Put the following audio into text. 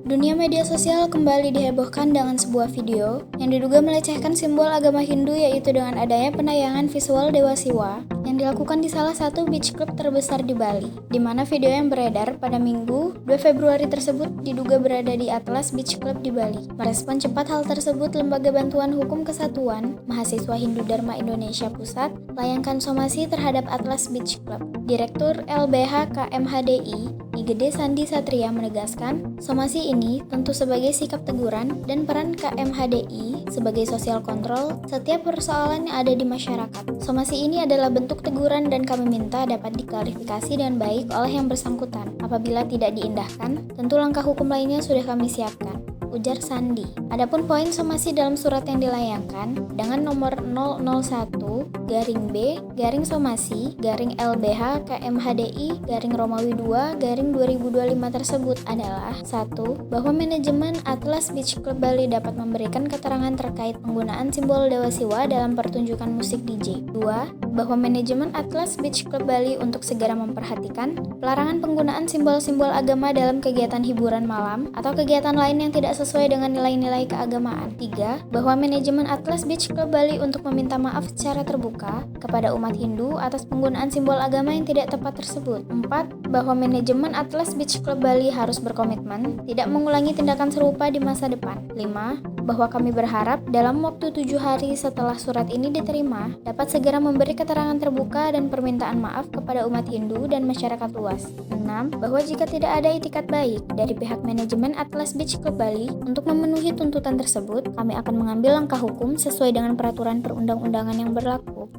Dunia media sosial kembali dihebohkan dengan sebuah video yang diduga melecehkan simbol agama Hindu, yaitu dengan adanya penayangan visual Dewa Siwa yang dilakukan di salah satu beach club terbesar di Bali, di mana video yang beredar pada Minggu 2 Februari tersebut diduga berada di Atlas Beach Club di Bali. Merespon cepat hal tersebut, Lembaga Bantuan Hukum Kesatuan Mahasiswa Hindu Dharma Indonesia Pusat layangkan somasi terhadap Atlas Beach Club. Direktur LBH KMHDI Igede Sandi Satria menegaskan, somasi ini tentu sebagai sikap teguran dan peran KMHDI sebagai sosial kontrol setiap persoalan yang ada di masyarakat. Somasi ini adalah bentuk teguran dan kami minta dapat diklarifikasi dengan baik oleh yang bersangkutan. Apabila tidak diindahkan, tentu langkah hukum lainnya sudah kami siapkan, ujar Sandi. Adapun poin somasi dalam surat yang dilayangkan dengan nomor 001-B-somasi-LBH KMHDI Romawi 2-2025 tersebut adalah 1. Bahwa manajemen Atlas Beach Club Bali dapat memberikan keterangan terkait penggunaan simbol Dewa Siwa dalam pertunjukan musik DJ. 2. Bahwa manajemen Atlas Beach Club Bali untuk segera memperhatikan pelarangan penggunaan simbol-simbol agama dalam kegiatan hiburan malam atau kegiatan lain yang tidak sesuai dengan nilai-nilai keagamaan. 3. Bahwa manajemen Atlas Beach Club Bali untuk meminta maaf secara terbuka kepada umat Hindu atas penggunaan simbol agama yang tidak tepat tersebut. 4. Bahwa manajemen Atlas Beach Club Bali harus berkomitmen tidak mengulangi tindakan serupa di masa depan. 5. Bahwa kami berharap dalam waktu 7 hari setelah surat ini diterima dapat segera memberi keterangan terbuka dan permintaan maaf kepada umat Hindu dan masyarakat luas. 6. Bahwa jika tidak ada itikat baik dari pihak manajemen Atlas Beach Club Bali untuk memenuhi tuntutan tersebut, kami akan mengambil langkah hukum sesuai dengan peraturan perundang-undangan yang berlaku.